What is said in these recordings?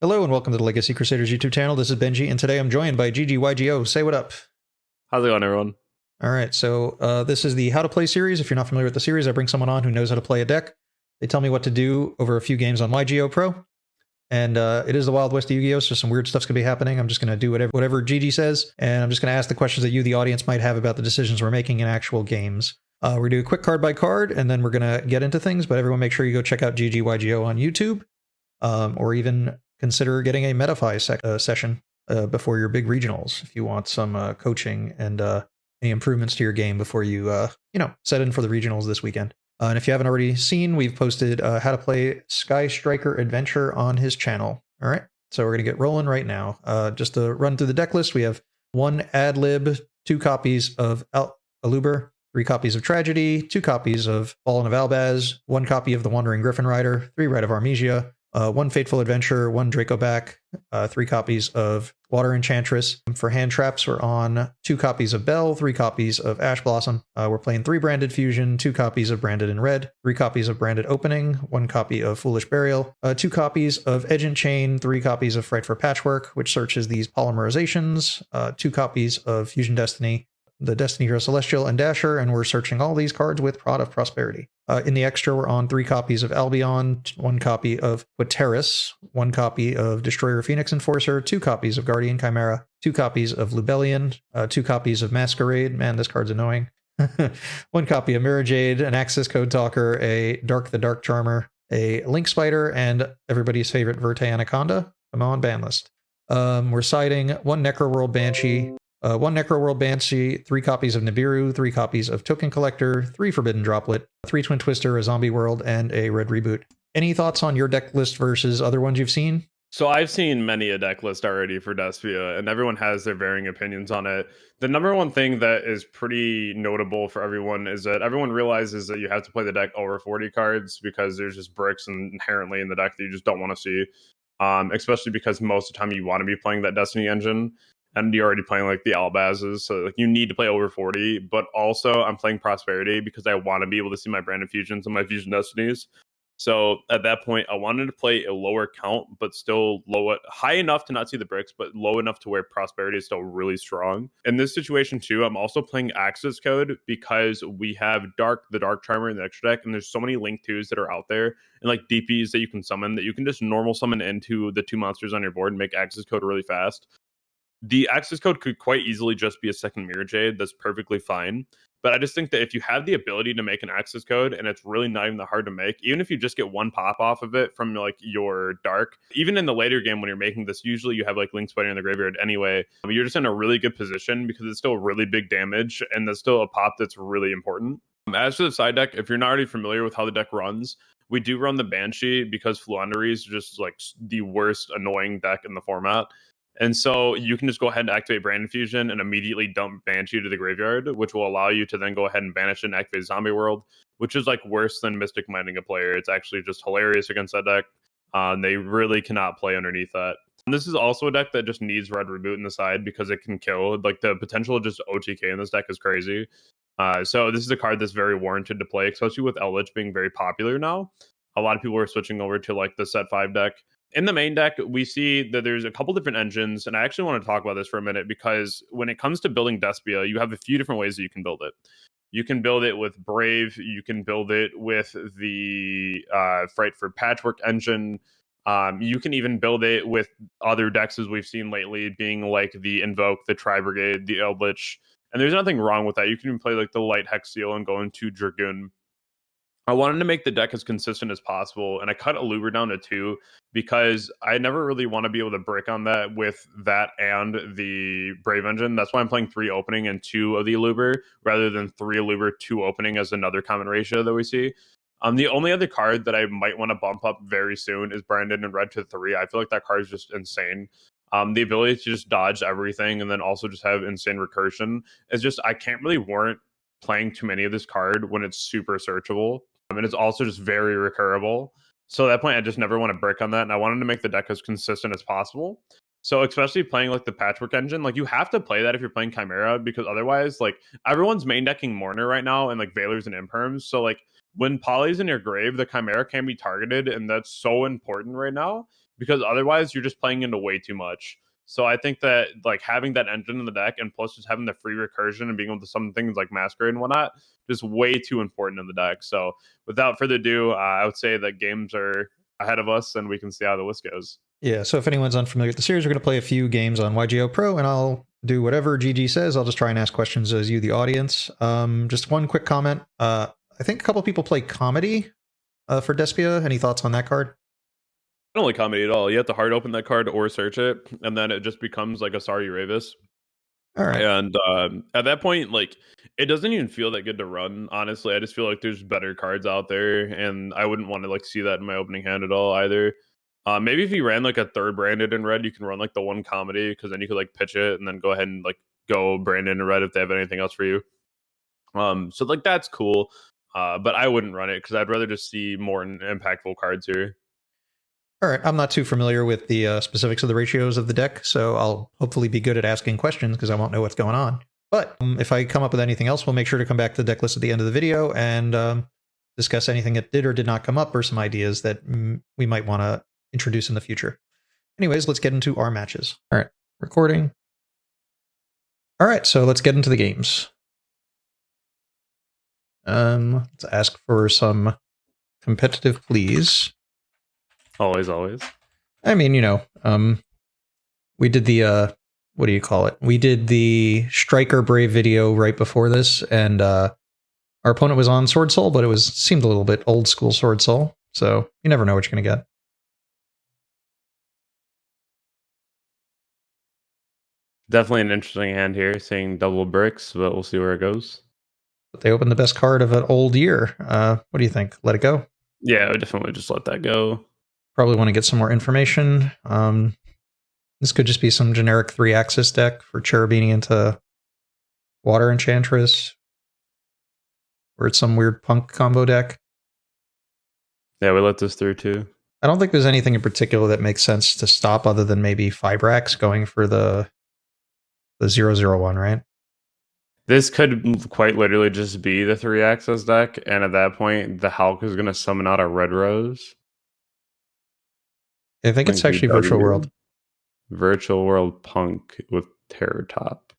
Hello and welcome to the Legacy Crusaders YouTube channel. This is Benji, and today I'm joined by GGYGO. Say what up. How's it going, everyone? All right, so this is the How to Play series. If you're not familiar with the series, I bring someone on who knows how to play a deck. They tell me what to do over a few games on YGOPRO, and it is the Wild West of Yu-Gi-Oh, so some weird stuff's going to be happening. I'm just going to do whatever GG says, and I'm just going to ask the questions that you, the audience, might have about the decisions we're making in actual games. We're going to do a quick card by card, and then we're going to get into things, but everyone make sure you go check out GGYGO on YouTube, or even consider getting a MetaFi session before your big regionals if you want some coaching and any improvements to your game before you set in for the regionals this weekend. And if you haven't already seen, we've posted how to play Sky Striker Adventure on his channel. All right, so we're going to get rolling right now. Just to run through the deck list, we have 1 Ad Lib, 2 copies of Aluber, 3 copies of Tragedy, 2 copies of Fallen of Albaz, 1 copy of the Wandering Griffin Rider, 3 Rite of Armesia, 1 Fateful Adventure, 1 Dracoback, 3 copies of Water Enchantress. For hand traps, we're on 2 copies of Bell, 3 copies of Ash Blossom. We're playing 3 Branded Fusion, 2 copies of Branded in Red, 3 copies of Branded Opening, 1 copy of Foolish Burial, 2 copies of Edge and Chain, 3 copies of Fright for Patchwork, which searches these polymerizations, 2 copies of Fusion Destiny, the Destiny Hero Celestial, and Dasher, and we're searching all these cards with Prod of Prosperity. In the extra, we're on 3 copies of Albion, 1 copy of Quaterus, 1 copy of Destroyer Phoenix Enforcer, 2 copies of Guardian Chimera, 2 copies of Lubellion, 2 copies of Masquerade. Man, this card's annoying. 1 copy of Mirror Jade, an Access Code Talker, a Dark the Dark Charmer, a Link Spider, and everybody's favorite Verte Anaconda. Come on, ban list. We're siding 1 Necroworld Banshee, 1 Necroworld Banshee, 3 copies of Nibiru, 3 copies of Token Collector, 3 Forbidden Droplet, 3 Twin Twister, a Zombie World, and a Red Reboot. Any thoughts on your deck list versus other ones you've seen? So I've seen many a deck list already for Despia, and everyone has their varying opinions on it. The number one thing that is pretty notable for everyone is that everyone realizes that you have to play the deck over 40 cards because there's just bricks inherently in the deck that you just don't want to see. Especially because most of the time you want to be playing that Destiny engine, and you're already playing like the Albazes, so like you need to play over 40. But also I'm playing Prosperity because I want to be able to see my Branded Fusions and my Fusion Destinies. So at that point, I wanted to play a lower count, but still high enough to not see the bricks, but low enough to where Prosperity is still really strong. In this situation too, I'm also playing Access Code because we have the Dark Charmer in the extra deck, and there's so many Link 2s that are out there, and like DPs that you can summon, that you can just normal summon into the 2 monsters on your board and make Access Code really fast. The Access Code could quite easily just be a second Mirror Jade. That's perfectly fine. But I just think that if you have the ability to make an Access Code, and it's really not even that hard to make, even if you just get 1 pop off of it from like your Dark, even in the later game when you're making this, usually you have like Link Spider in the graveyard anyway. You're just in a really good position because it's still really big damage, and that's still a pop that's really important. As for the side deck, if you're not already familiar with how the deck runs, we do run the Banshee because Fluandery is just like the worst annoying deck in the format. And so you can just go ahead and activate Branded Fusion and immediately dump Banshee to the graveyard, which will allow you to then go ahead and banish it and activate Zombie World, which is like worse than Mystic Minding a player. It's actually just hilarious against that deck. They really cannot play underneath that. And this is also a deck that just needs Red Reboot in the side because it can kill. Like the potential of just OTK in this deck is crazy. So this is a card that's very warranted to play, especially with Eldritch being very popular now. A lot of people are switching over to like the set 5 deck. In the main deck, we see that there's a couple different engines, and I actually want to talk about this for a minute because when it comes to building Despia, you have a few different ways that you can build it. You can build it with Brave, you can build it with the Fright for Patchwork engine, you can even build it with other decks as we've seen lately, being like the Invoke, the Tri-Brigade, the Eldritch, and there's nothing wrong with that. You can even play like the Light Hex Seal and go into Dragoon. I wanted to make the deck as consistent as possible, and I cut Aluber down to 2 because I never really want to be able to brick on that with that and the Brave Engine. That's why I'm playing 3 opening and 2 of the Aluber rather than 3 Aluber, 2 opening as another common ratio that we see. The only other card that I might want to bump up very soon is Branded in Red to 3. I feel like that card is just insane. The ability to just dodge everything and then also just have insane recursion is just, I can't really warrant playing too many of this card when it's super searchable. And it's also just very recurable. So at that point, I just never want to brick on that. And I wanted to make the deck as consistent as possible. So especially playing like the Patchwork engine, like you have to play that if you're playing Chimera, because otherwise, like everyone's main decking Mourner right now and like Veilers and Imperms. So like when Poly's in your grave, the Chimera can be targeted, and that's so important right now. because otherwise you're just playing into way too much. So I think that like having that engine in the deck and plus just having the free recursion and being able to summon things like Masquerade and whatnot, just way too important in the deck. So without further ado, I would say that games are ahead of us and we can see how the list goes. Yeah, so if anyone's unfamiliar with the series, we're going to play a few games on YGOPRO, and I'll do whatever GG says. I'll just try and ask questions as you, the audience. Just one quick comment. I think a couple people play Comedy for Despia. Any thoughts on that card? I don't like Comedy at all. You have to hard open that card or search it, and then it just becomes like a Sorry Ravis. All right. And at that point, like, it doesn't even feel that good to run. Honestly, I just feel like there's better cards out there, and I wouldn't want to like see that in my opening hand at all either. Maybe if you ran like a third Branded in red, you can run like the one Comedy because then you could like pitch it and then go ahead and like go Branded in red if they have anything else for you. So like that's cool, but I wouldn't run it because I'd rather just see more impactful cards here. All right, I'm not too familiar with the specifics of the ratios of the deck, so I'll hopefully be good at asking questions because I won't know what's going on. But if I come up with anything else, we'll make sure to come back to the deck list at the end of the video and discuss anything that did or did not come up or some ideas that we might want to introduce in the future. Anyways, let's get into our matches. All right, recording. All right, so let's get into the games. Let's ask for some competitive please. Always, always. I mean, we did the what do you call it? We did the Striker Brave video right before this, and our opponent was on Sword Soul, but it seemed a little bit old school Sword Soul, so you never know what you're gonna get. Definitely an interesting hand here, seeing double bricks, but we'll see where it goes. But they opened the best card of an old year. What do you think? Let it go? Yeah, I would definitely just let that go. Probably want to get some more information. This could just be some generic 3-axis deck for Cherubini into Water Enchantress, or it's some weird punk combo deck. Yeah, we let this through too. I don't think there's anything in particular that makes sense to stop other than maybe Fibrax going for the 001, right? This could quite literally just be the 3-axis deck, and at that point, the Hulk is going to summon out a Red Rose. I think it's actually Virtual World. Virtual World Punk with Terror Top.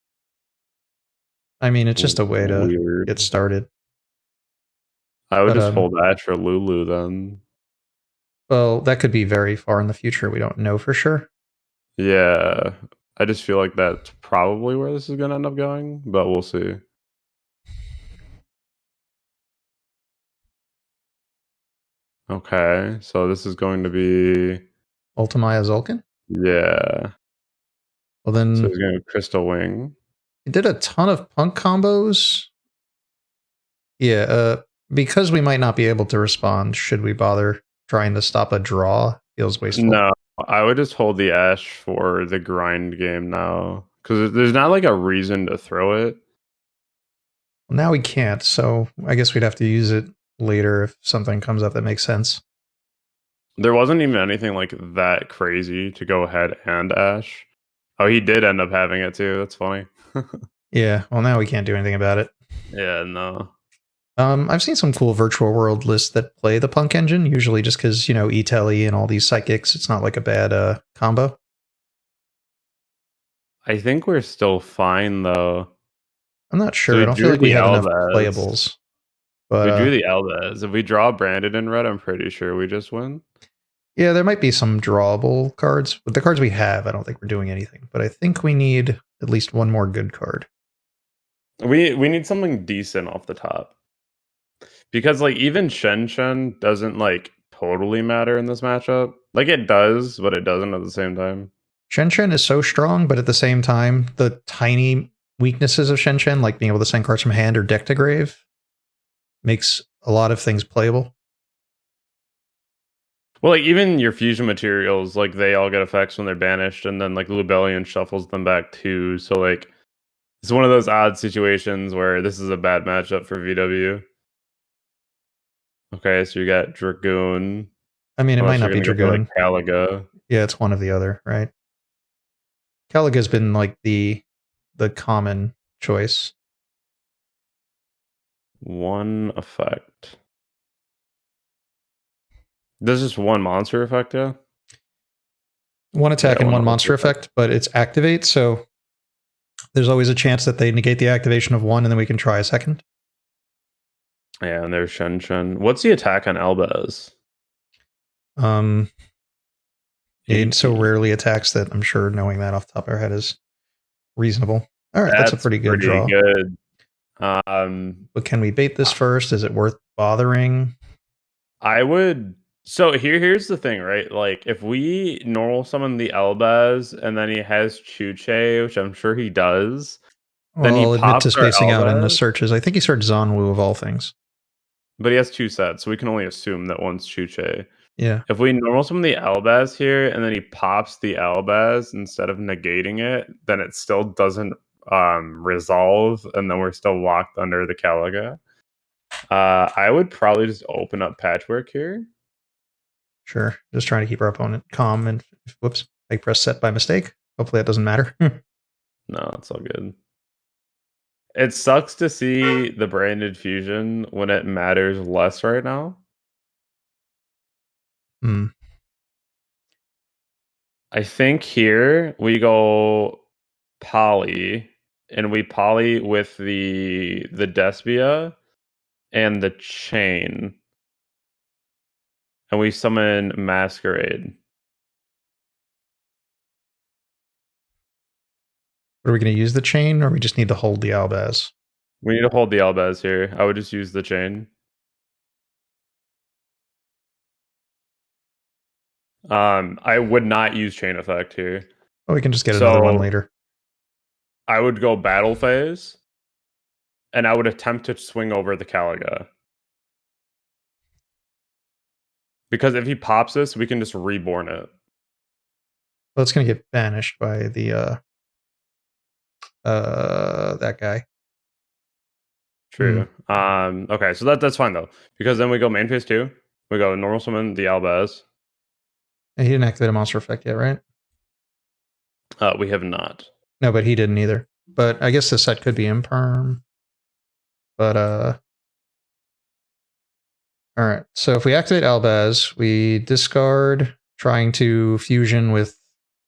I mean, it's just a way to get started. I would just hold Ash for Lulu then. Well, that could be very far in the future. We don't know for sure. Yeah, I just feel like that's probably where this is going to end up going, but we'll see. Okay, so this is going to be Ultimaya Zulkin? Yeah. Well, then... So he's going to Crystal Wing. He did a ton of punk combos. Yeah, because we might not be able to respond, should we bother trying to stop a draw? Feels wasteful. No, I would just hold the Ash for the grind game now. Because there's not like a reason to throw it. Well, now we can't, so I guess we'd have to use it later if something comes up that makes sense. There wasn't even anything like that crazy to go ahead and Ash. Oh, he did end up having it too. That's funny. Yeah, well, now we can't do anything about it. Yeah, no. I've seen some cool virtual world lists that play the punk engine, usually just because, E-Telly and all these psychics, it's not like a bad combo. I think we're still fine, though. I'm not sure. I don't feel like we have enough playables. But, we drew the Eldas. If we draw Branded in red, I'm pretty sure we just win. Yeah, there might be some drawable cards. With the cards we have, I don't think we're doing anything. But I think we need at least one more good card. We need something decent off the top. Because, like, even Shen doesn't, like, totally matter in this matchup. Like, it does, but it doesn't at the same time. Shen is so strong, but at the same time, the tiny weaknesses of Shen, like being able to send cards from hand or deck to grave, makes a lot of things playable. Well, like, even your fusion materials, like, they all get effects when they're banished, and then, like, Lubellion shuffles them back too. So, like, it's one of those odd situations where this is a bad matchup for VW. Okay, so you got Dragoon. I mean, it might not be Dragoon. Like Caliga. Yeah, it's one of the other, right? Caliga's been like the common choice. One effect. There's just one monster effect, yeah? One attack Yeah, and one normal monster effect, but it's activate, so there's always a chance that they negate the activation of one, and then we can try a second. Yeah, and there's Shen Shen. What's the attack on Albaz? It so 80. rarely attacks that I'm sure knowing that off the top of our head is reasonable. All right, that's a pretty good draw. Good. But can we bait this first? Is it worth bothering? I would. So here's the thing, right? Like, if we normal summon the Albaz and then he has Chuche, which I'm sure he does, then Well, he I'll admit pops to our spacing out in the Albaz, searches. I think he starts Zonwu of all things. but he has two sets, so we can only assume that one's Chuche. Yeah. If we normal summon the Albaz here and then he pops the Albaz instead of negating it, then it still doesn't resolve, and then we're still locked under the Caliga. I would probably just open up Patchwork here. Sure. Just trying to keep our opponent calm. And whoops, I pressed set by mistake. Hopefully that doesn't matter. No, it's all good. It sucks to see the branded fusion when it matters less right now. Hmm. I think here we go poly, and we poly with the Despia and the chain, and we summon Masquerade. Are we going to use the chain, or we just need to hold the Albaz? We need to hold the Albaz here. I would just use the chain. I would not use chain effect here. Oh, we can just get another one later. I would go battle phase, and I would attempt to swing over the Caliga. Because if he pops this, we can just reborn it. Well, it's going to get banished by the that guy. True. Okay, so that's fine though, because then we go main phase 2. We go normal summon the Albaz. He didn't activate a monster effect yet, right? We have not. No, but he didn't either. But I guess the set could be imperm. But all right. So if we activate Albaz, we discard trying to fusion with.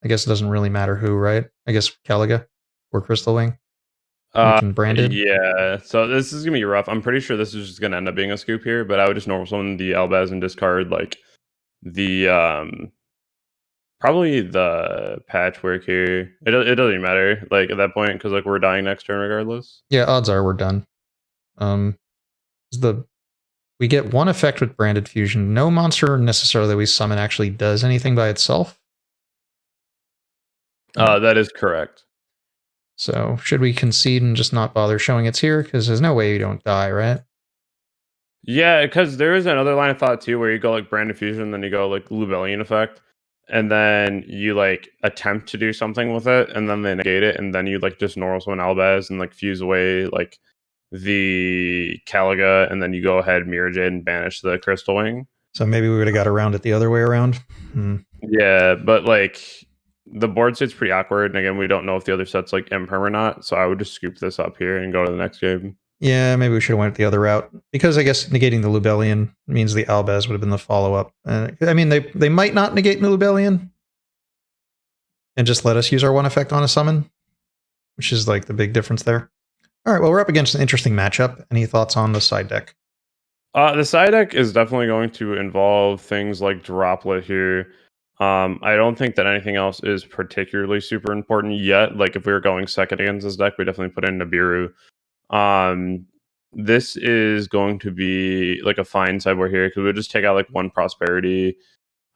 I guess it doesn't really matter who, right? I guess Caliga or Crystal Wing. We can brand it. Yeah. So this is gonna be rough. I'm pretty sure this is just gonna end up being a scoop here, but I would just normal summon the Albaz and discard like the probably the patchwork here. It doesn't even matter like at that point because like we're dying next turn regardless. Yeah, odds are we're done. We get one effect with branded fusion. No monster necessarily that we summon actually does anything by itself. That is correct. So should we concede and just not bother showing it's here? Because there's no way you don't die, right? Yeah, because there is another line of thought too where you go like branded fusion, then you go like Lubellian effect, and then you like attempt to do something with it, and then they negate it, and then you like just normal summon Albaz and like fuse away like the Caliga, and then you go ahead Mirror Jade and banish the Crystal Wing. So maybe we would have got around it the other way around. Yeah, but like the board state's pretty awkward, and again, we don't know if the other set's like imperm or not, so I would just scoop this up here and go to the next game. Yeah, maybe we should have went the other route because I guess negating the Lubellian means the Albaz would have been the follow up. I mean, they might not negate the Lubellian and just let us use our one effect on a summon, which is like the big difference there. All right, well, we're up against an interesting matchup. Any thoughts on the side deck? The side deck is definitely going to involve things like Droplet here. I don't think that anything else is particularly super important yet. Like if we were going second against this deck, we definitely put in Nibiru. This is going to be like a fine sideboard here because we'll just take out like one Prosperity.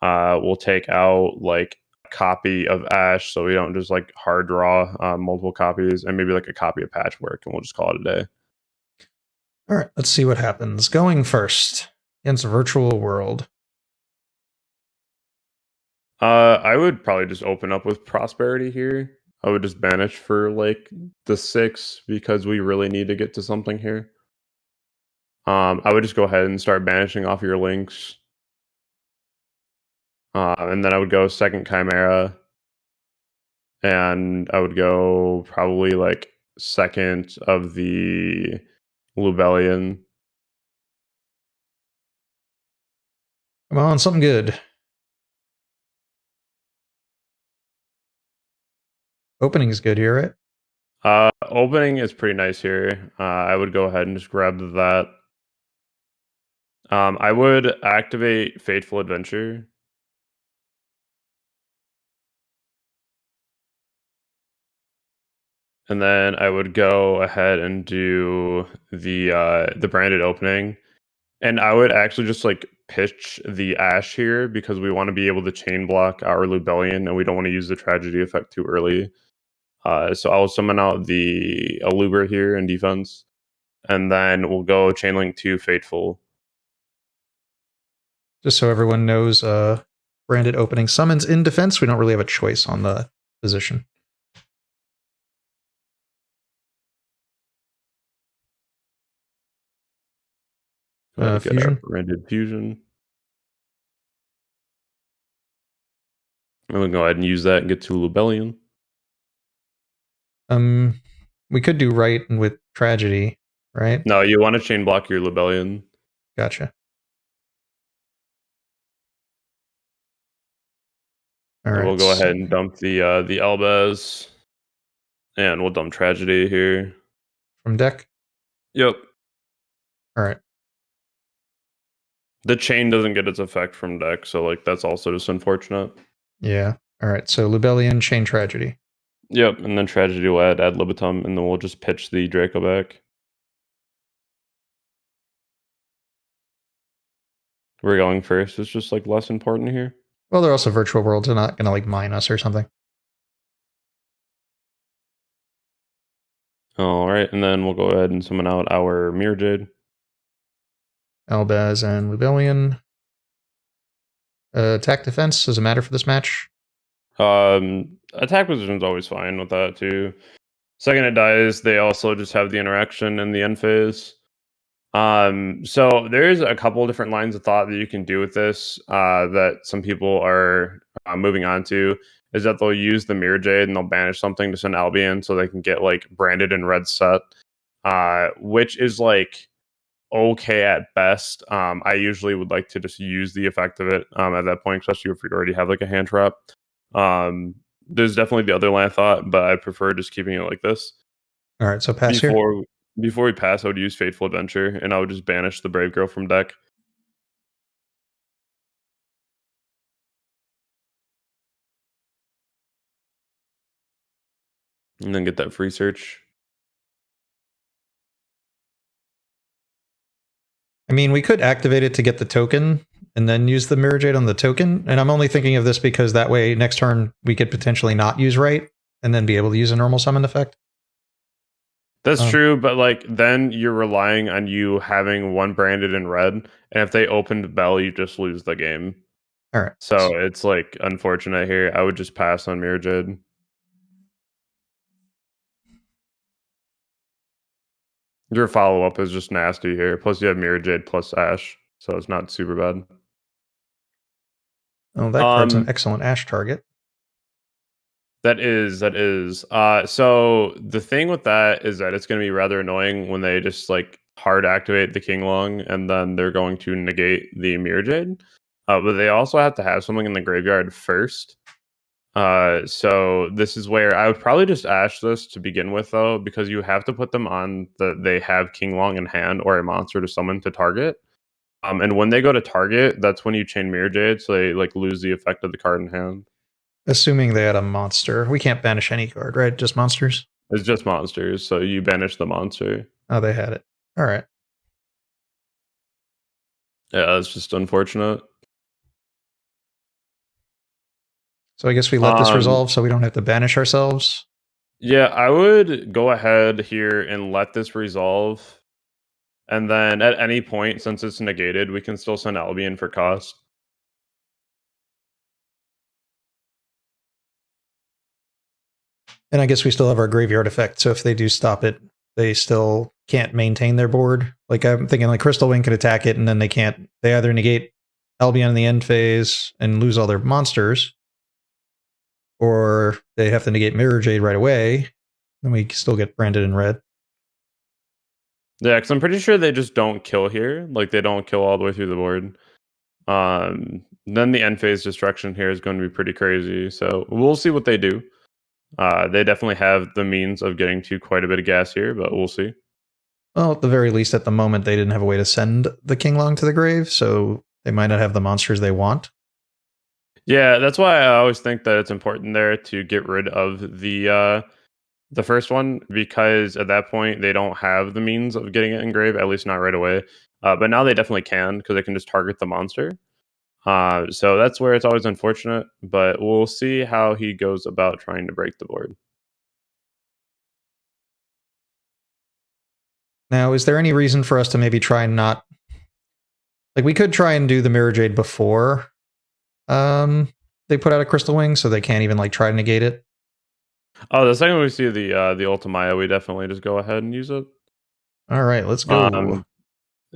We'll take out like a copy of Ash so we don't just like hard draw multiple copies, and maybe like a copy of Patchwork, and we'll just call it a day. All right, let's see what happens. Going first against Virtual World. I would probably just open up with Prosperity here. I would just banish for like the 6 because we really need to get to something here. I would just go ahead and start banishing off your links. And then I would go second Chimera. And I would go probably like second of the Lubellian. Come on, something good. Opening is good here, right? Opening is pretty nice here. I would go ahead and just grab that. I would activate Fateful Adventure. And then I would go ahead and do the branded opening. And I would actually just like pitch the Ash here because we want to be able to chain block our Lubellion and we don't want to use the tragedy effect too early. So I'll summon out the Aluber here in defense. And then we'll go Chainlink to Fateful. Just so everyone knows, branded opening summons in defense. We don't really have a choice on the position. Get our Fusion. branded fusion. And we'll go ahead and use that and get to Lubellion. We could do right with tragedy, right? No, you want to chain block your Lubellion. Gotcha. All right. We'll go ahead and dump the Elbaz. And we'll dump tragedy here. From deck? Yep. All right. The chain doesn't get its effect from deck, so like that's also just unfortunate. Yeah. All right. So Lubellion, chain tragedy. Yep, and then tragedy will add ad libitum, and then we'll just pitch the Draco back. We're going first. It's just like less important here. Well, they're also virtual worlds. They're not gonna like mine us or something. All right, and then we'll go ahead and summon out our Mirror Jade. Elbaz and Lubellion. Attack defense doesn't matter for this match. Attack position is always fine with that too. Second it dies, they also just have the interaction in the end phase. So there's a couple different lines of thought that you can do with this that some people are moving on to. Is that they'll use the Mirror Jade and they'll banish something to send Albion so they can get like branded and red set, which is like okay at best. I usually would like to just use the effect of it at that point, especially if we already have like a hand trap. There's definitely the other line of thought, but I prefer just keeping it like this. All right, so pass here. Before we pass, I would use Fateful Adventure, and I would just banish the Brave Girl from deck. And then get that free search. I mean, we could activate it to get the token and then use the Mirror Jade on the token. And I'm only thinking of this because that way next turn we could potentially not use right and then be able to use a normal summon effect. That's true, but like then you're relying on you having one branded in red, and if they opened Bell, you just lose the game. All right. So it's like unfortunate here. I would just pass on Mirror Jade. Your follow-up is just nasty here. Plus you have Mirror Jade plus Ash, so it's not super bad. Oh, that card's an excellent Ash target. That is. So the thing with that is that it's going to be rather annoying when they just like hard activate the King Long and then they're going to negate the Mirror Jade. But they also have to have something in the graveyard first. So this is where I would probably just Ash this to begin with, though, because you have to put them on they have King Long in hand or a monster to summon to target. And when they go to target, that's when you chain Mirror Jade, so they like lose the effect of the card in hand. Assuming they had a monster. We can't banish any card, right? Just monsters? It's just monsters, so you banish the monster. Oh, they had it. All right. Yeah, that's just unfortunate. So I guess we let this resolve so we don't have to banish ourselves. Yeah, I would go ahead here and let this resolve. And then at any point, since it's negated, we can still send Albion for cost. And I guess we still have our graveyard effect. So if they do stop it, they still can't maintain their board. Like I'm thinking like Crystal Wing could attack it and then they either negate Albion in the end phase and lose all their monsters, or they have to negate Mirror Jade right away. Then we still get branded in red. Yeah, because I'm pretty sure they just don't kill here. Like they don't kill all the way through the board. Then the end phase destruction here is going to be pretty crazy. So we'll see what they do. They definitely have the means of getting to quite a bit of gas here, but we'll see. Well, at the very least, at the moment, they didn't have a way to send the King Long to the grave, so they might not have the monsters they want. Yeah, that's why I always think that it's important there to get rid of the first one, because at that point they don't have the means of getting it engraved, at least not right away. But now they definitely can, because they can just target the monster. So that's where it's always unfortunate, but we'll see how he goes about trying to break the board. Now, is there any reason for us to maybe try and not... Like, we could try and do the Mirror Jade before they put out a Crystal Wing, so they can't even, like, try to negate it. Oh, the second we see the Ultimaya, we definitely just go ahead and use it. All right, let's go.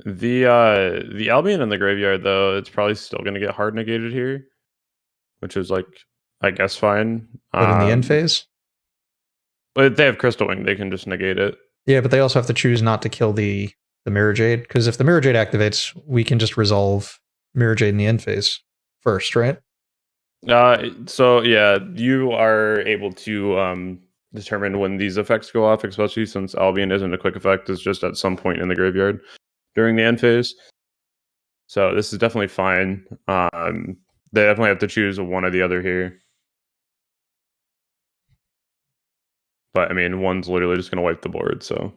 The Albion in the graveyard, though, it's probably still going to get hard negated here, which is, like, I guess fine. But in the end phase? But they have Crystal Wing, they can just negate it. Yeah, but they also have to choose not to kill the Mirror Jade, because if the Mirror Jade activates, we can just resolve Mirror Jade in the end phase first, right? So yeah, you are able to determine when these effects go off, especially since Albion isn't a quick effect; it's just at some point in the graveyard during the end phase. So this is definitely fine. They definitely have to choose one or the other here. But I mean, one's literally just going to wipe the board. So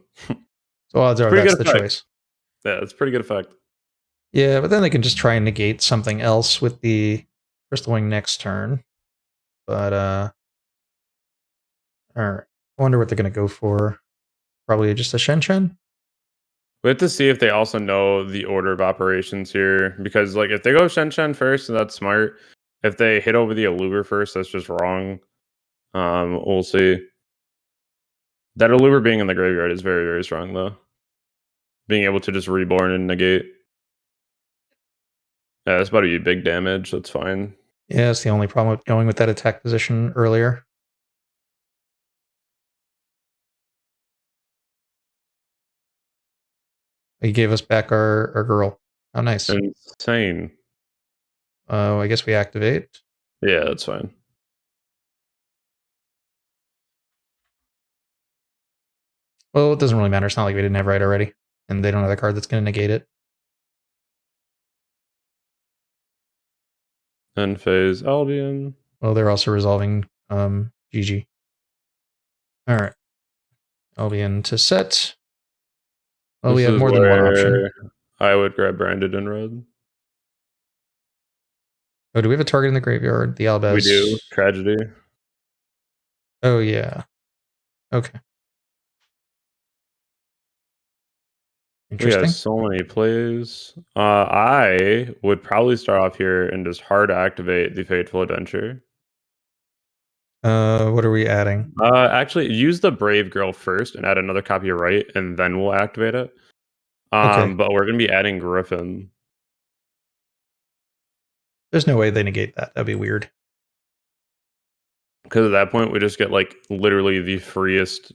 odds are that's the choice. Yeah, it's a pretty good effect. Yeah, but then they can just try and negate something else with the Crystal Wing next turn. But all right. I wonder what they're going to go for. Probably just a Shen Shen. We have to see if they also know the order of operations here, because like if they go Shen Shen first, that's smart. If they hit over the Allure first, that's just wrong. We'll see. That Allure being in the graveyard is very, very strong, though. Being able to just reborn and negate. Yeah, that's about to be big damage. That's fine. Yeah, that's the only problem with going with that attack position earlier. He gave us back our girl. How nice. Insane. I guess we activate. Yeah, that's fine. Well, it doesn't really matter. It's not like we didn't have right already. And they don't have a card that's going to negate it. End phase Albion. Well, they're also resolving GG. All right. Albion to set. Well, we have more than one option. I would grab Branded in red. Oh, do we have a target in the graveyard? The Albaz. We do. Tragedy. Oh, yeah. Okay. Interesting. We have so many plays. I would probably start off here and just hard activate the Fateful Adventure. What are we adding? Actually, use the Brave Girl first and add another copy of Right, and then we'll activate it. Okay. But we're gonna be adding Griffin. There's no way they negate that. That'd be weird. Because at that point, we just get like literally the freest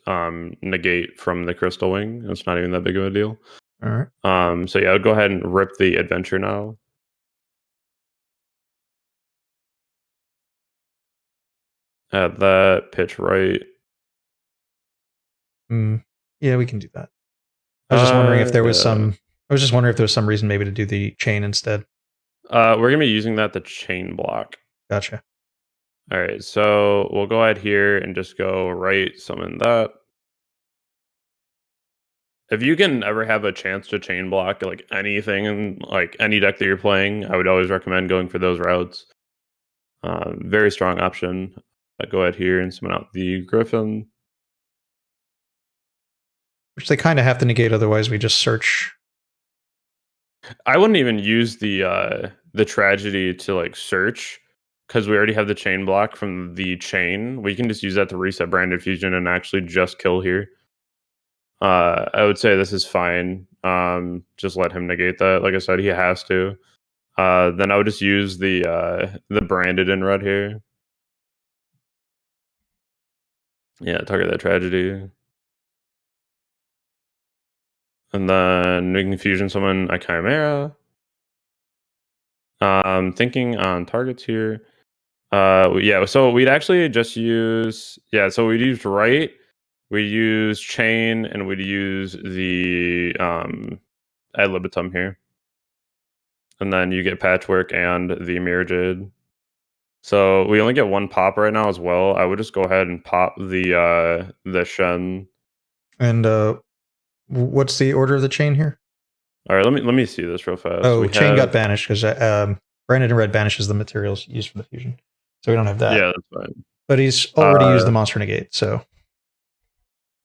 negate from the Crystal Wing. It's not even that big of a deal. All right. So yeah, I would go ahead and rip the Adventure now. Add that, pitch Right. Yeah, we can do that. I was just wondering if there was some. I was just wondering if there was some reason maybe to do the chain instead. We're gonna be using that to chain block. Gotcha. All right, so we'll go ahead here and just go Right, summon that. If you can ever have a chance to chain block like anything in like any deck that you're playing, I would always recommend going for those routes. Very strong option. Go ahead here and summon out the Griffin. Which they kind of have to negate, otherwise we just search. I wouldn't even use the tragedy to like search, because we already have the chain block from the chain. We can just use that to reset Branded Fusion and actually just kill here. I would say this is fine. Just let him negate that. Like I said, he has to. Then I would just use the Branded in red here. Yeah, target that tragedy. And then we can fusion summon a Chimera. Thinking on targets here. Yeah, so we'd actually just use so we'd use right, we'd use chain, and we'd use the ad libitum here. And then you get patchwork and the mirror jade. So we only get one pop right now as well. I would just go ahead and pop the Shen. And what's the order of the chain here? All right, let me see this real fast. Oh, We chain got have banished because Branded and Red banishes the materials used for the fusion, so we don't have that. yeah, that's fine. But he's already used the monster negate, so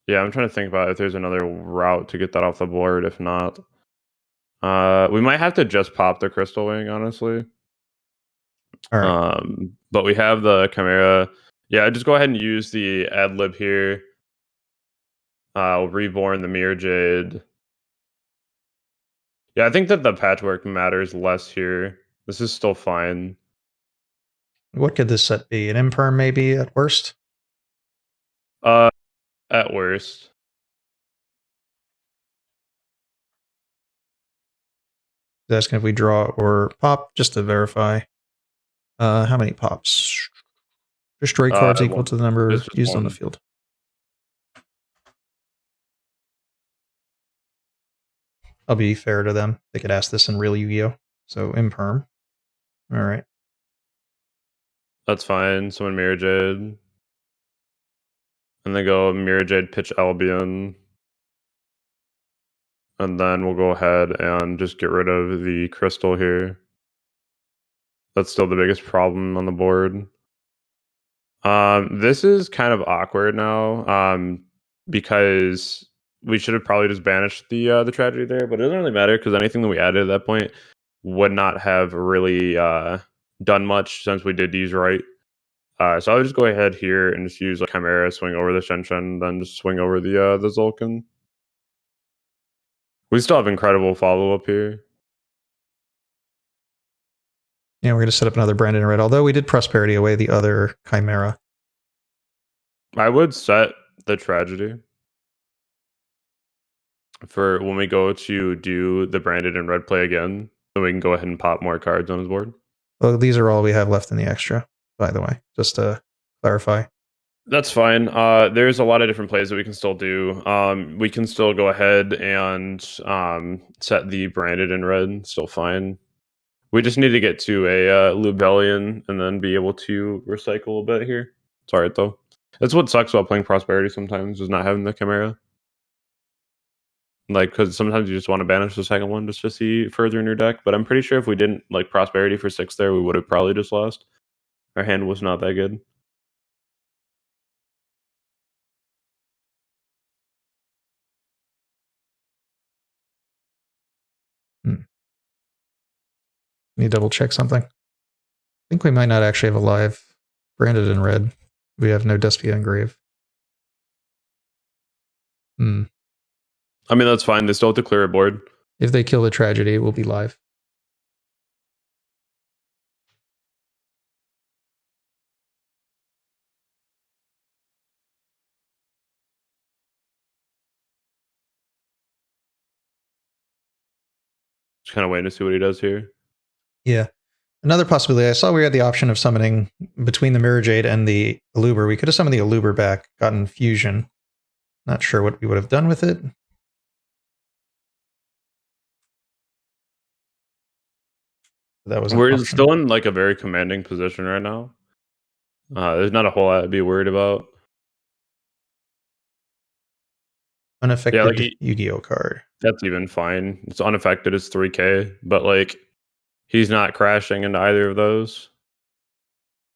Yeah, I'm trying to think about if there's another route to get that off the board. If not, we might have to just pop the Crystal Wing, honestly. all right. But we have the Chimera. Yeah, just go ahead and use the ad lib here. Reborn the Mirror Jade. Yeah, I think that the patchwork matters less here. This is still fine. What could this set be? An imperm, maybe at worst. At worst. Asking if we draw or pop just to verify. How many pops? Destroy cards equal to the number used on the field. I'll be fair to them. They could ask this in real Yu-Gi-Oh! So imperm. All right. That's fine. Someone Mirror Jade. And then go Mirror Jade, pitch Albion. And then we'll go ahead and just get rid of the crystal here. That's still the biggest problem on the board. This is kind of awkward now. Because we should have probably just banished the tragedy there, but it doesn't really matter because anything that we added at that point would not have really done much since we did use right. So I would just go ahead here and just use like Chimera, swing over the Shen, then just swing over the Zulkin. We still have incredible follow up here. Yeah, we're going to set up another Branded Red, although we did Prosperity away the other Chimera. I would set the Tragedy for when we go to do the Branded and Red play again, so we can go ahead and pop more cards on his board. Well, these are all we have left in the extra, by the way, just to clarify. That's fine. There's a lot of different plays that we can still do. We can still go ahead and set the Branded and Red, still fine. We just need to get to a Lubellion and then be able to recycle a bit here. It's alright though. That's what sucks about playing Prosperity sometimes, is not having the Chimera. Like, because sometimes you just want to banish the second one just to see further in your deck. But I'm pretty sure if we didn't like Prosperity for 6 there, we would have probably just lost. Our hand was not that good. Need to double check something. I think we might not actually have a live Branded in Red. We have no Despia Engrave. I mean, that's fine. They still have to clear a board. If they kill the Tragedy, it will be live. Just kind of waiting to see what he does here. Yeah. Another possibility, I saw we had the option of summoning between the Mirror Jade and the Aluber. We could have summoned the Aluber back, gotten Fusion. Not sure what we would have done with it. That was We're still in like a very commanding position right now. There's not a whole lot to be worried about. Unaffected Yu-Gi-Oh card. That's even fine. It's unaffected. It's 3K, but like he's not crashing into either of those.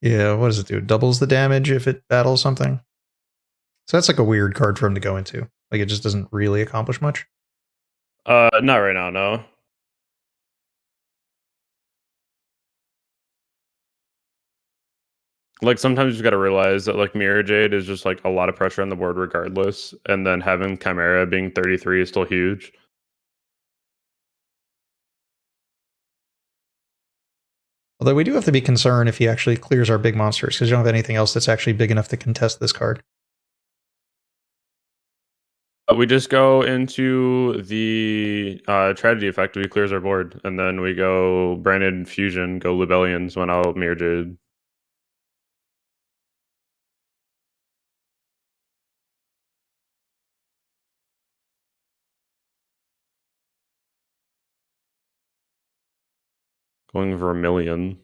Yeah, what does it do? It doubles the damage if it battles something. So that's like a weird card for him to go into. Like it just doesn't really accomplish much. Not right now, no. Like sometimes you just gotta realize that like Mirror Jade is just like a lot of pressure on the board regardless, and then having Chimera being 33 is still huge. Although we do have to be concerned if he actually clears our big monsters, because you don't have anything else that's actually big enough to contest this card. We just go into the Tragedy effect, he clears our board, and then we go Branded Fusion, go Lubellions, went out Mirror Jade. Going Vermilion.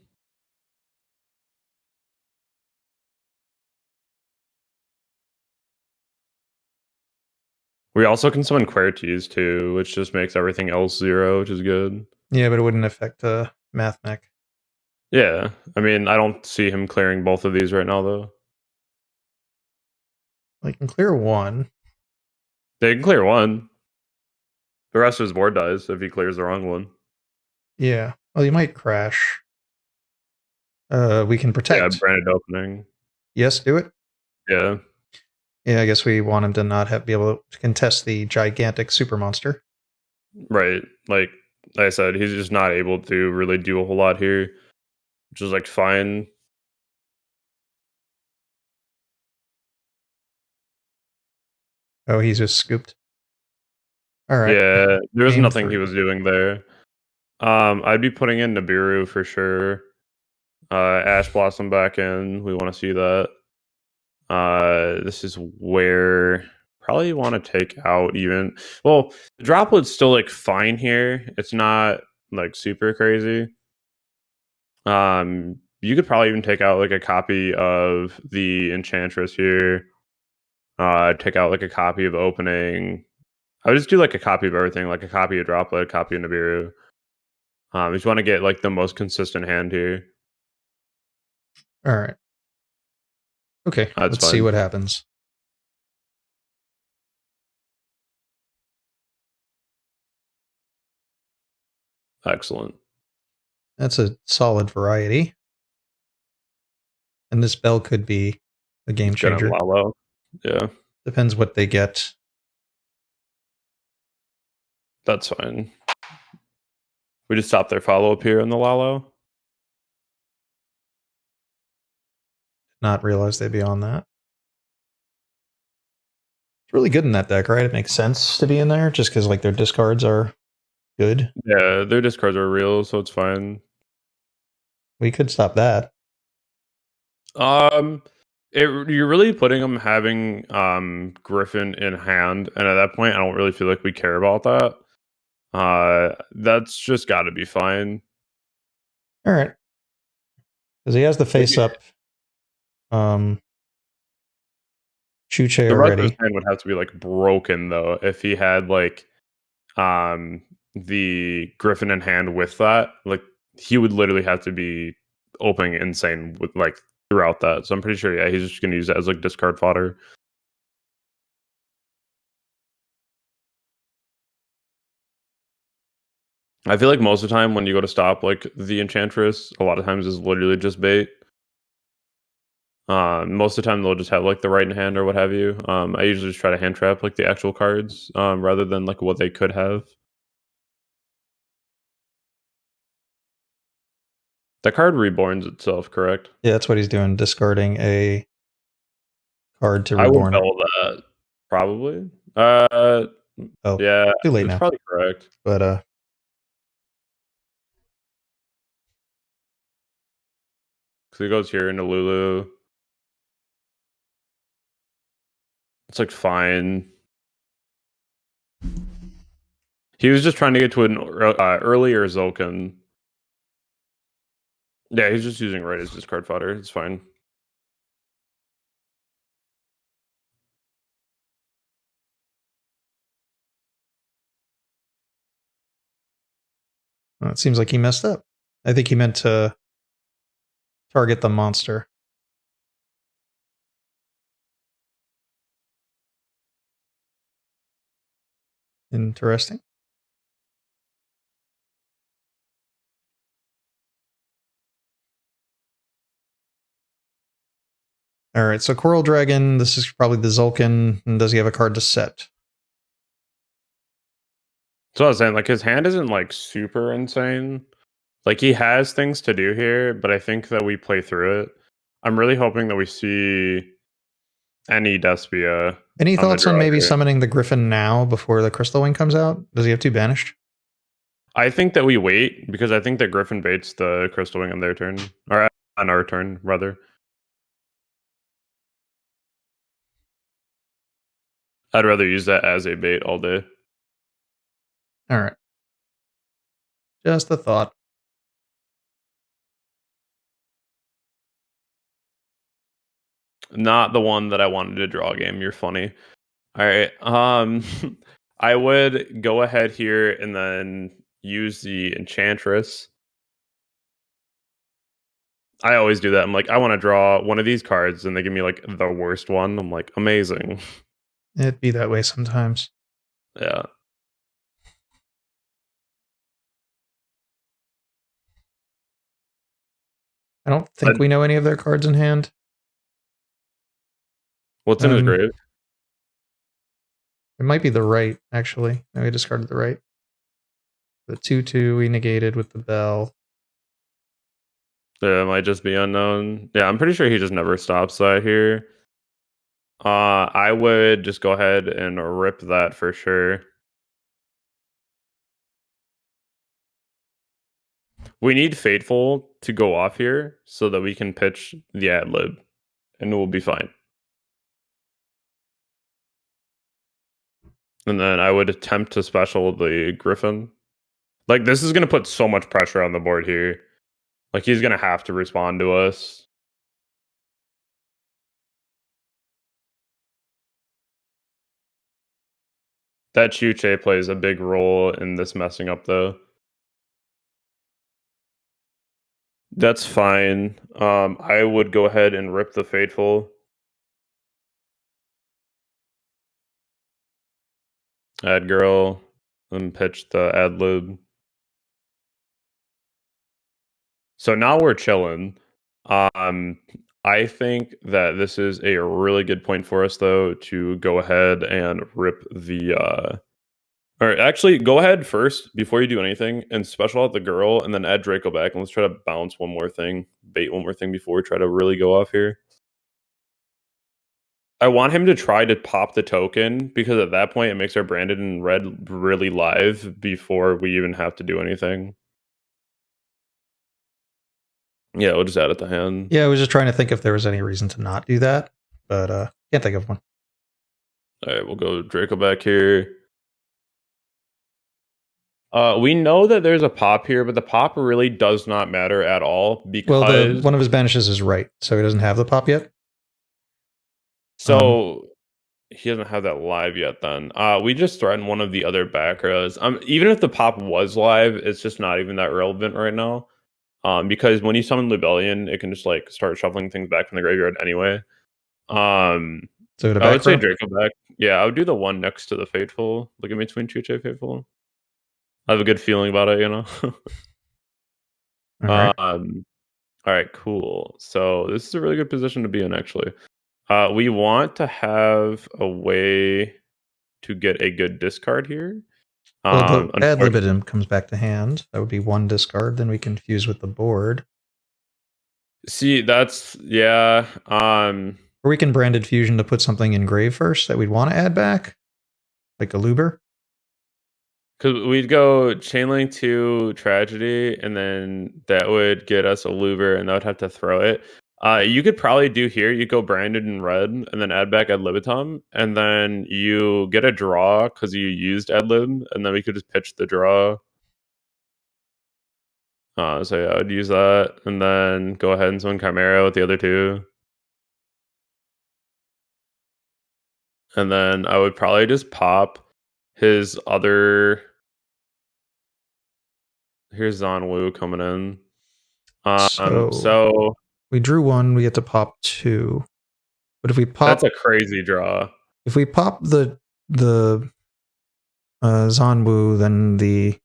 We also can summon Querties too, which just makes everything else 0, which is good. Yeah, but it wouldn't affect Math Mech. Yeah, I mean, I don't see him clearing both of these right now, though. Well, he can clear one. They can clear one. The rest of his board dies if he clears the wrong one. Yeah. Well, he might crash. We can Yeah, protect. branded opening. Yes, do it. Yeah. Yeah, I guess we want him to not be able to contest the gigantic super monster. Right. Like I said, he's just not able to really do a whole lot here, which is like fine. Oh, he's just scooped. All right. Yeah, there was Game nothing he 3. was doing there. I'd be putting in Nibiru for sure. Ash Blossom back in. We want to see that. This is where probably want to take out even. Well, the droplet's still like fine here. It's not like super crazy. You could probably even take out like a copy of the Enchantress here. Take out like a copy of opening. I would just do like a copy of everything, like a copy of Droplet, a copy of Nibiru. You just want to get like the most consistent hand here. All right. Okay, That's let's see fine. what happens. Excellent. That's a solid variety. And this bell could be a game Good on changer. Lalo. Yeah, Depends what they get. that's fine. We just stop their follow up here in the Lalo. Not realize they'd be on that. It's really good in that deck, right? It makes sense to be in there just because like their discards are good. Yeah, their discards are real, so it's fine. We could stop that. Um, you're really putting them having Griffin in hand, and at that point, I don't really feel like we care about that. That's just got to be fine. All right. Because he has the face up Chuche The rest of his already. hand would have to be like broken though if he had like the Griffin in hand with that. Like he would literally have to be opening insane with like throughout that. So I'm pretty sure, yeah, he's just gonna use that as like discard fodder. I feel like most of the time when you go to stop like the Enchantress, a lot of times is literally just bait. Most of the time they'll just have like the right in hand or what have you. I usually just try to hand trap like the actual cards rather than like what they could have. The card reborns itself, correct? Yeah, that's what he's doing, discarding a card to I would reborn it. bell that probably. Oh, Yeah, too late that's now. probably correct. But Because he goes here into Lulu. It's like fine. He was just trying to get to an earlier Zolkin. Yeah, he's just using right as discard fodder. It's fine. it seems like he messed up. I think he meant to target the monster. Interesting. All right, so Coral Dragon, this is probably the Zulkin. And does he have a card to set? So I was saying, like, his hand isn't like super insane. Like, he has things to do here, but I think that we play through it. I'm really hoping that we see any Despia. Any On the thoughts on draw maybe here. summoning the Griffin now before the Crystal Wing comes out? Does he have 2 banished? I think that we wait because I think that Griffin baits the Crystal Wing on their turn, or on our turn, rather. I'd rather use that as a bait all day. All right. Just a thought. Not the one that I wanted to draw game. You're funny. All right. I would go ahead here and then use the Enchantress. I always do that. I'm like, I want to draw one of these cards, and they give me like the worst one. I'm like, amazing. It'd be that way sometimes. Yeah. I don't think we know any of their cards in hand. What's in his grave? It might be the right, actually. No, we discarded the right. The 2/2 we negated with the bell. Yeah, it might just be unknown. Yeah, I'm pretty sure he just never stops that here. I would just go ahead and rip that for sure. We need Fateful to go off here so that we can pitch the ad lib, and we'll be fine. And then I would attempt to special the Griffin. Like, this is going to put so much pressure on the board here. Like, he's going to have to respond to us. That Chuche plays a big role in this messing up, though. That's fine. I would go ahead and rip the Fateful. Ad girl, and pitch the ad lib. So now we're chilling. I think that this is a really good point for us, though, to go ahead and rip the. Or actually, go ahead first before you do anything and special out the girl, and then add Draco back, and let's try to bounce one more thing, bait one more thing before we try to really go off here. I want him to try to pop the token because at that point it makes our Branded in red really live before we even have to do anything. Yeah, we'll just add it to hand. Yeah, I was just trying to think if there was any reason to not do that, but can't think of one. All right, we'll go Draco back here. We know that there's a pop here, but the pop really does not matter at all because well, one of his banishes is right, so he doesn't have the pop yet. So he doesn't have that live yet. Then we just threaten one of the other back rows. Even if the pop was live, it's just not even that relevant right now. Because when you summon Rebellion, it can just like start shuffling things back from the graveyard anyway. So I would say Draco back. Yeah, I would do the one next to the Fateful. Look in between Chuche Fateful. I have a good feeling about it, you know. All right. All right, cool. So this is a really good position to be in, actually. We want to have a way to get a good discard here. Well, the ad libitum comes back to hand. That would be one discard. Then we can fuse with the board. See, that's yeah. Or we can Branded Fusion to put something in grave first that we'd want to add back, like a Luber. Because we'd go Chainlink to Tragedy, and then that would get us a Luber, and that would have to throw it. You could probably do here, you go Branded in red, and then add back Ad Libitum, and then you get a draw because you used Ad Lib, and then we could just pitch the draw. So yeah, I would use that, and then go ahead and summon Chimera with the other two. And then I would probably just pop his other... Here's Zanwu coming in. So we drew one, we get to pop two. But if we pop, that's a crazy draw. If we pop the Zanwu, then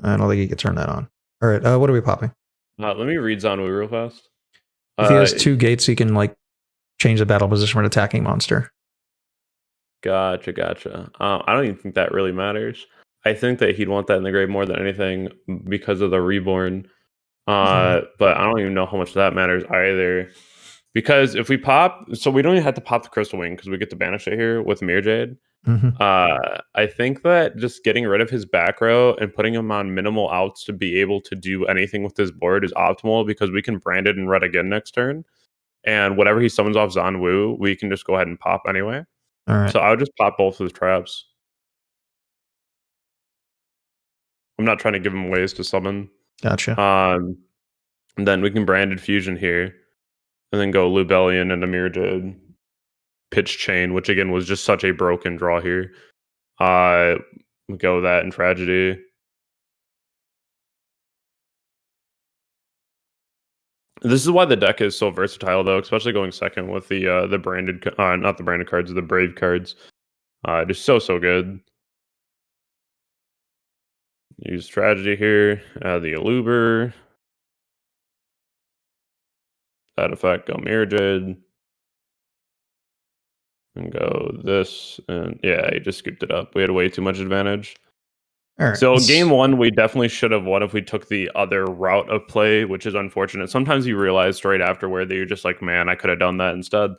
I don't think he could turn that on. All right, what are we popping? Let me read Zanwu real fast. If he has two gates, he can like change the battle position for an attacking monster. Gotcha. I don't even think that really matters. I think that he'd want that in the grave more than anything because of the Reborn. But I don't even know how much that matters either. Because if we pop, so we don't even have to pop the Crystal Wing because we get to banish it here with Mirror Jade. I think that just getting rid of his back row and putting him on minimal outs to be able to do anything with his board is optimal because we can brand it in red again next turn. And whatever he summons off Zanwu, we can just go ahead and pop anyway. All right. So I would just pop both of his traps. I'm not trying to give him ways to summon. Gotcha. And then we can Branded Fusion here. and then go Lubellion and Mirjid. Pitch Chain, which again was just such a broken draw here. Go that and Tragedy. This is why the deck is so versatile, though, especially going second with the branded, not the branded cards, the Brave cards. Just so good. Use Tragedy here. Add the Aluber. That effect, go Mirjid. And go this. And yeah, he just scooped it up. We had way too much advantage. All right. So game one, we definitely should have won if we took the other route of play, which is unfortunate. Sometimes you realize straight afterward that you're just like, man, I could have done that instead.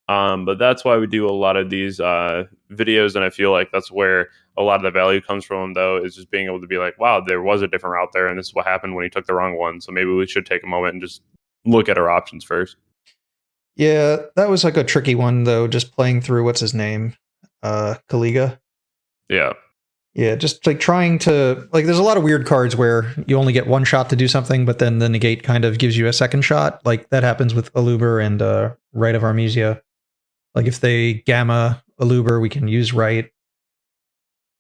But that's why we do a lot of these videos, and I feel like that's where a lot of the value comes from, though, is just being able to be like, wow, there was a different route there, and this is what happened when he took the wrong one. So maybe we should take a moment and just look at our options first. Yeah, that was like a tricky one, though, just playing through, what's his name? Kaliga. Yeah. Yeah, just like trying to, like, there's a lot of weird cards where you only get one shot to do something, but then the negate kind of gives you a second shot. Like that happens with Aluber and Rite of Armesia. Like if they gamma Aluber, we can use Rite.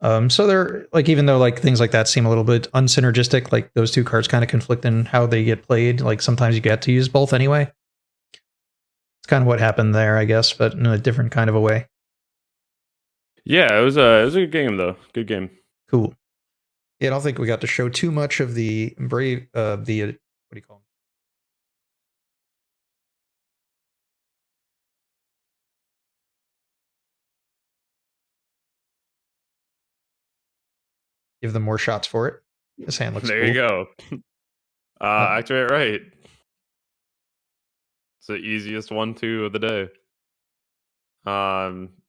So they're like, even though like things like that seem a little bit unsynergistic, like those two cards kind of conflict in how they get played. Like sometimes you get to use both anyway. It's kind of what happened there, I guess, but in a different kind of a way. Yeah, it was a good game, though. Good game. Cool. Yeah, I don't think we got to show too much of the Brave, what do you call them? Give them more shots for it. This hand looks there cool. You go. Activate right. It's the easiest 1-2 of the day.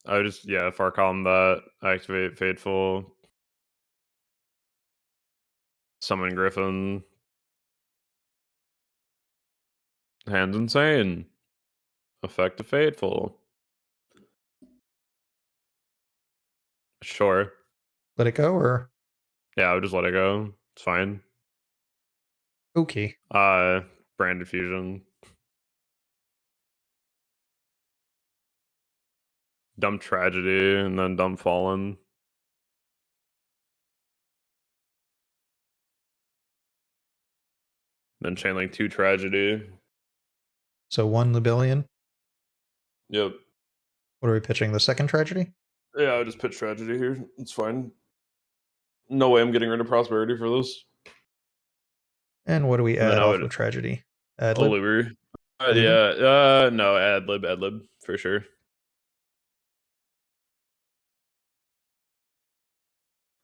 I would just far column that, activate Fateful, summon Griffin. Hand's insane. Effect of Fateful. Sure. Let it go, or Yeah, I would just let it go. It's fine. okay. Branded Fusion. Dump Tragedy and then dump Fallen. Then Chainlink 2 Tragedy. So one Lubellion. Yep. What are we pitching? The second tragedy? Yeah, I just pitch Tragedy here. It's fine. No way I'm getting rid of Prosperity for this. And what do we add off of tragedy? Adlib? Aluber. No, Adlib for sure.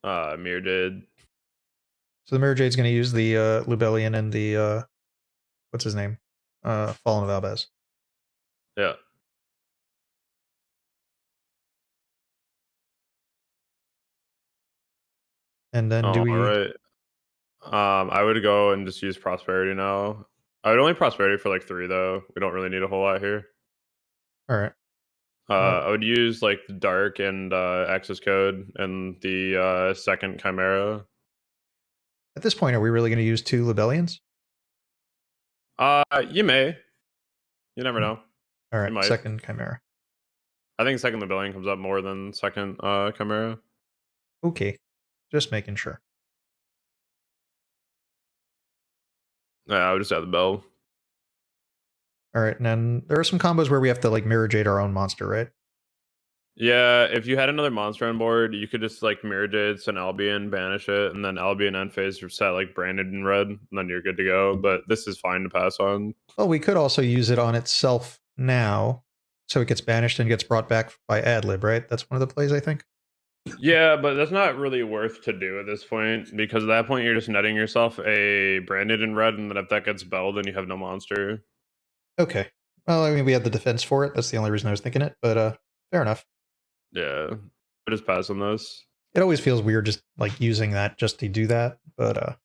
Mirjid. So the Mirror Jade's going to use the Lubellion and the what's his name? Fallen of Albaz. Yeah. And then do we? All right. I would go and just use Prosperity now. I would only Prosperity for like 3 though. We don't really need a whole lot here. All right. I would use like the Dark and Access Code and the second Chimera. At this point, are we really going to use 2 Lubellions? You may. You never know. All right, second Chimera. I think second Lubellion comes up more than second Chimera. Okay, just making sure. Yeah, I would just add the bell. All right, and then there are some combos where we have to like Mirror Jade our own monster, right? Yeah, if you had another monster on board, you could just like Mirror Jade, send Albion, banish it, and then Albion end phase set like Branded in red, and then you're good to go. But this is fine to pass on. Well, we could also use it on itself now, so it gets banished and gets brought back by Adlib, right? That's one of the plays, I think. Yeah, but that's not really worth to do at this point, because at that point you're just netting yourself a Branded in red, and then if that gets belled, then you have no monster. Okay. Well, I mean, we had the defense for it. That's the only reason I was thinking it, but fair enough. Yeah, I just pass on this. It always feels weird just like using that just to do that, but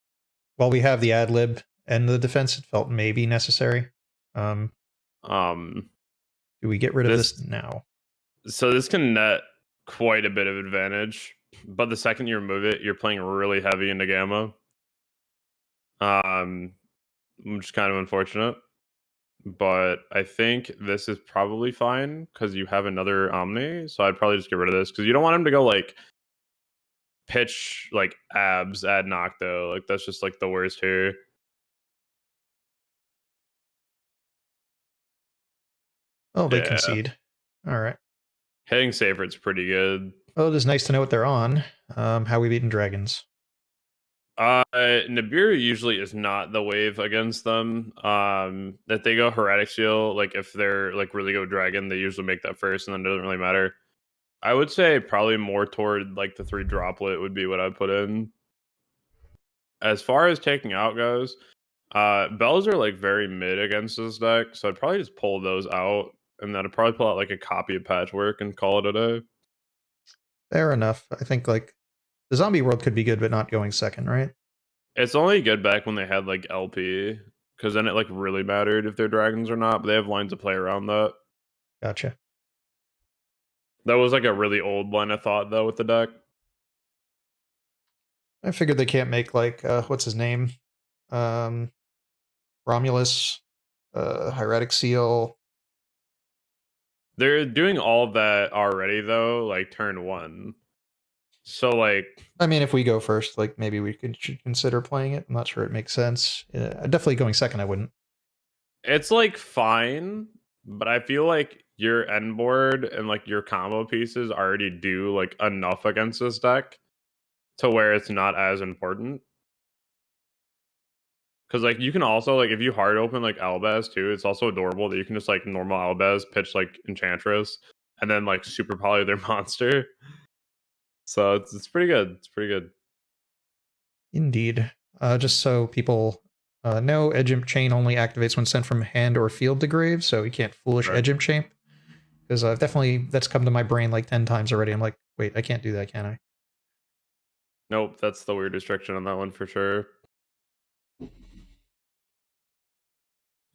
while we have the Adlib and the defense, it felt maybe necessary. Do we get rid of this now? So this can net quite a bit of advantage, but the second you remove it, you're playing really heavy into Gamma. Which is kind of unfortunate. but I think this is probably fine because you have another Omni. So I'd probably just get rid of this because you don't want him to go like pitch like abs at Nocto. Like that's just like the worst here. Oh, they Yeah, concede. All right. hitting Saber's pretty good. Well, it is nice to know what they're on. How we beaten dragons. Nibiru usually is not the wave against them. That they go Heretic Seal, like if they're like really go dragon, they usually make that first, and then it doesn't really matter. I would say probably more toward like the 3 droplet would be what I'd put in. As far as taking out goes, bells are like very mid against this deck, so I'd probably just pull those out, and then I'd probably pull out like a copy of Patchwork and call it a day. Fair enough. I think like the zombie world could be good, but not going second, right? It's only good back when they had like LP, because then it like really mattered if they're dragons or not. But they have lines to play around that. Gotcha. That was like a really old line of thought though with the deck. I figured they can't make like what's his name, um, Romulus, Hieratic Seal. They're doing all of that already though, like turn 1. So like, I mean, if we go first, like maybe we should consider playing it. I'm not sure it makes sense. Definitely going second, I wouldn't. it's like fine, but I feel like your end board and like your combo pieces already do like enough against this deck to where it's not as important. Because like you can also like if you hard open like Albaz too, it's also adorable that you can just like normal Albaz pitch like Enchantress and then like super poly their monster. So it's pretty good. It's pretty good. Indeed. Just so people know, Edge Imp Chain only activates when sent from hand or field to grave, so you can't foolish Right. Edge Imp Chain. Because definitely that's come to my brain like 10 times already. I'm like, wait, I can't do that, can I? Nope, that's the weird restriction on that one for sure.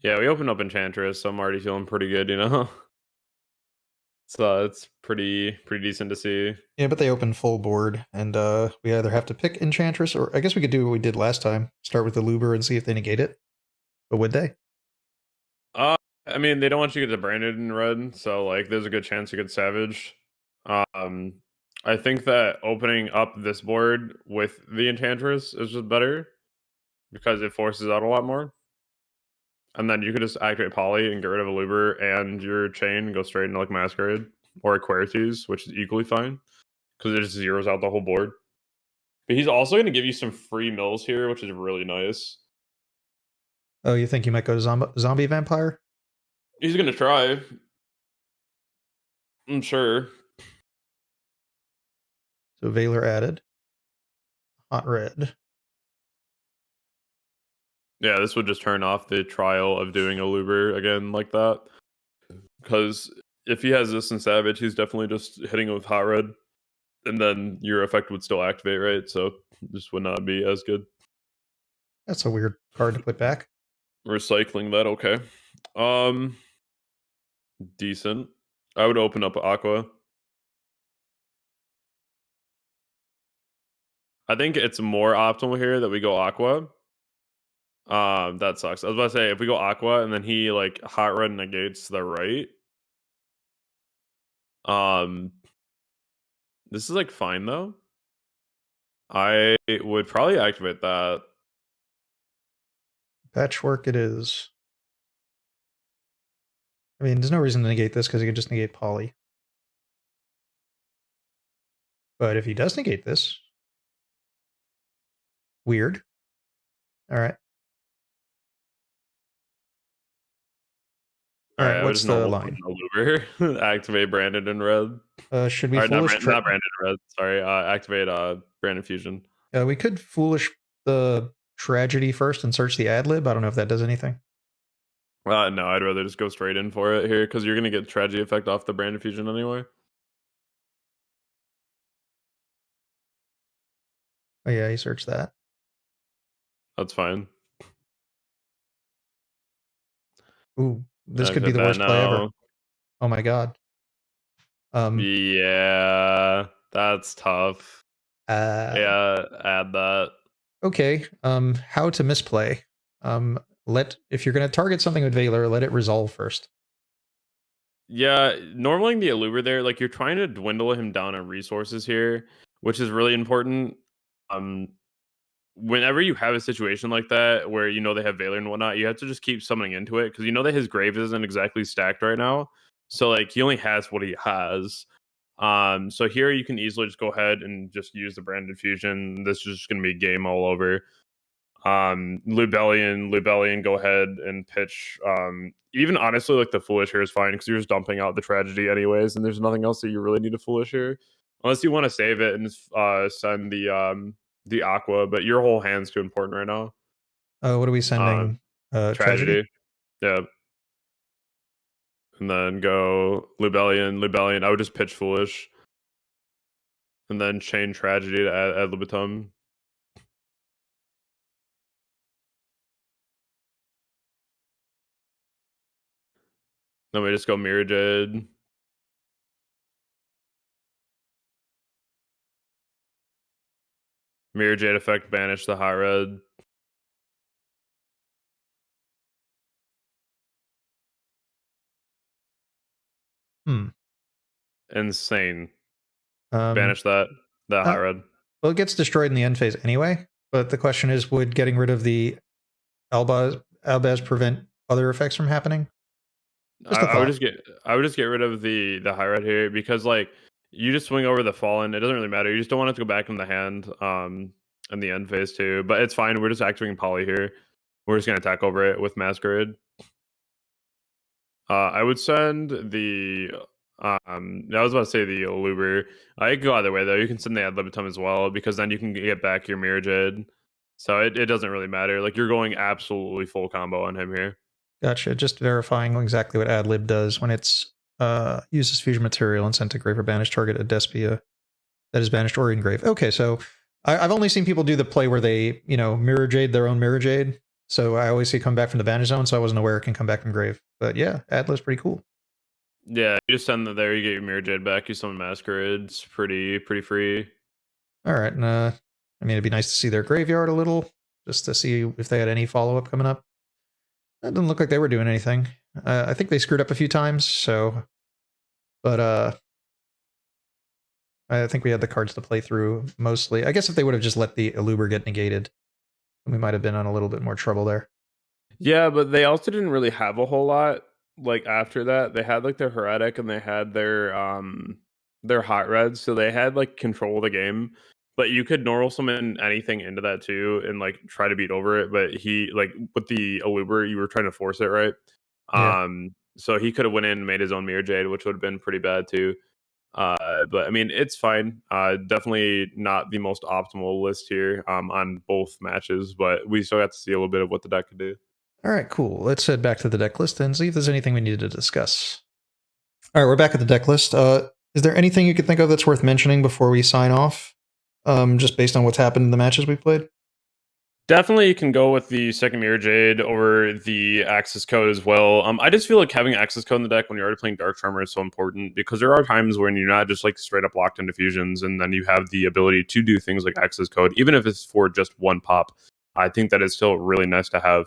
Yeah, we opened up Enchantress, so I'm already feeling pretty good, you know. So it's pretty decent to see. Yeah, but they open full board, and we either have to pick Enchantress, or I guess we could do what we did last time. Start with the Luber and see if they negate it. But would they? I mean, they don't want you to get the Branded in red, so like there's a good chance you get Savage. Um I think that opening up this board with the Enchantress is just better because it forces out a lot more. And then you could just activate Poly and get rid of a Luber and your chain and go straight into like Masquerade or Aquarities, which is equally fine because it just zeroes out the whole board. But he's also going to give you some free mills here, which is really nice. Oh, you think you might go to Zombie Vampire? He's going to try. I'm sure. So Valor added. Hot red. Yeah, this would just turn off the trial of doing a Luber again like that. Because if he has this in Savage, he's definitely just hitting it with Hot Red. And then your effect would still activate, right? So this would not be as good. That's a weird card to put back. Recycling that, okay. Decent. I would open up Aqua. I think it's more optimal here that we go Aqua. That sucks. I was about to say if we go Aqua and then he like Hot Red negates the right. Um, this is like fine though. I would probably activate that. Patchwork it is. I mean, there's no reason to negate this because he can just negate Poly. But if he does negate this, weird. All right. All All right, right. I would What's just the normal line? Luber. Activate Branded in red. Should we Or not, foolish? not Branded in red. Sorry. Activate Branded Fusion. We could foolish the tragedy first and search the adlib. I don't know if that does anything. No, I'd rather just go straight in for it here because you're gonna get tragedy effect off the Branded Fusion anyway. Oh yeah, he searched that. That's fine. Ooh, this could be Activate the that worst play ever. now. Oh my god. Yeah, that's tough. Yeah, add that. Okay. How to misplay. if you're going to target something with Valor, let it resolve first. Yeah, normally the Aluber there, like you're trying to dwindle him down on resources here, which is really important. Um, Whenever you have a situation like that where you know they have Valor and whatnot, you have to just keep summoning into it because you know that his grave isn't exactly stacked right now. So like he only has what he has. So here you can easily just go ahead and just use the branded fusion. This is just gonna be game all over. Lubellion, go ahead and pitch. Even honestly, like the foolish here is fine because you're just dumping out the tragedy anyways, and there's nothing else that you really need to foolish here, unless you want to save it and send the aqua. But your whole hand's too important right now. What are we Um, sending? Tragedy? Tragedy, yeah, and then go Lubellion. I would just pitch foolish, and then chain tragedy to add libitum. Then we just go Mirror Jade. Mirror Jade effect, banish the high red. Hmm. Insane. Um, Banish that high uh, red. well, it gets destroyed in the end phase anyway. But the question is, would getting rid of the Albaz prevent other effects from happening? Just a I would thought. just get rid of the high red here because like you just swing over the fallen. It doesn't really matter. You just don't want it to go back in the hand in the end phase too. But it's fine. We're just activating poly here. We're just gonna attack over it with Masquerade. I would send the I was about to say the Aluber. I could go either way though. You can send the ad libitum as well because then you can get back your Mirror Jade. So it doesn't really matter. Like you're going absolutely full combo on him here. Gotcha. Just verifying exactly what adlib does when it's uses fusion material and sent to grave or banished target a Despia that is banished or engraved. Okay, so I've only seen people do the play where they, mirror jade their own mirror jade. So I always see come back from the banish zone, so I wasn't aware it can come back from grave. But yeah, adlib's pretty cool. Yeah, you just send it there. You get your Mirror Jade back. You summon Masquerades. Pretty free. All right, and I mean, it'd be nice to see their graveyard a little, just to see if they had any follow up coming up. That didn't look like they were doing anything. I think they screwed up a few times, so, but I think we had the cards to play through mostly. I guess if they would have just let the Eluber get negated, we might have been on a little bit more trouble there. Yeah, but they also didn't really have a whole lot. Like after that, they had like their heretic and they had their hot red, so they had like control of the game. But you could normal summon anything into that too and like try to beat over it. But he like with the Aluber, you were trying to force it, right? Yeah. So he could have went in and made his own Mirror Jade, which would have been pretty bad too. But I mean, it's fine. Definitely not the most optimal list here on both matches, but we still got to see a little bit of what the deck could do. All right, cool. Let's head back to the deck list and see if there's anything we needed to discuss. All right, we're back at the deck list. Is there anything you could think of that's worth mentioning before we sign off? Just based on what's happened in the matches we played? Definitely, you can go with the second Mirror Jade over the access code as well. I just feel like having access code in the deck when you're already playing Dark Tremor is so important because there are times when you're not just like straight up locked into fusions, and then you have the ability to do things like access code, even if it's for just one pop. I think that is still really nice to have.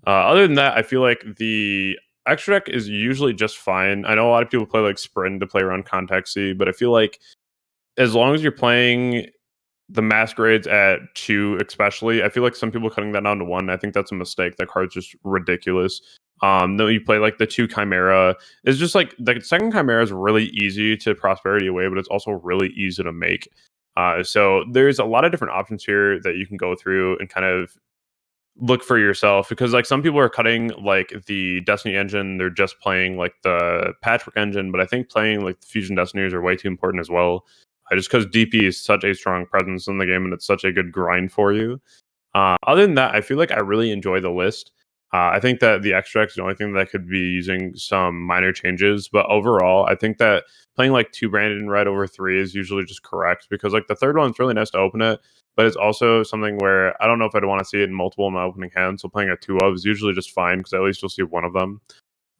Other than that, I feel like the extra deck is usually just fine. I know a lot of people play like Sprint to play around Contexy, but I feel like as long as you're playing the Masquerades at 2 especially, I feel like some people cutting that down to 1, I think that's a mistake. That card's just ridiculous. Then you play like the 2 Chimera. It's just like the second Chimera is really easy to prosperity away, but it's also really easy to make. So there's a lot of different options here that you can go through and kind of look for yourself, because like some people are cutting like the Destiny engine, they're just playing like the Patchwork engine, but I think playing like the Fusion Destinies are way too important as well. Just because DP is such a strong presence in the game and it's such a good grind for you. Other than that, I feel like I really enjoy the list. I think that the extract is the only thing that could be using some minor changes, but overall, I think that playing like 2 Branded in red over 3 is usually just correct, because like the third one's really nice to open it, but it's also something where I don't know if I'd want to see it in multiple in my opening hand. So playing a 2 of is usually just fine because at least you'll see one of them.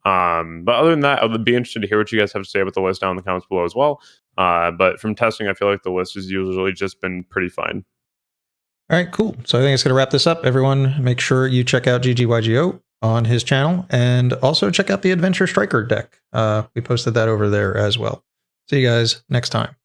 But other than that, I would be interested to hear what you guys have to say about the list down in the comments below as well. But from testing, I feel like the list has usually just been pretty fine. All right, cool. So I think it's going to wrap this up. Everyone, make sure you check out GGYGO on his channel, and also check out the Adventure Striker deck. We posted that over there as well. See you guys next time.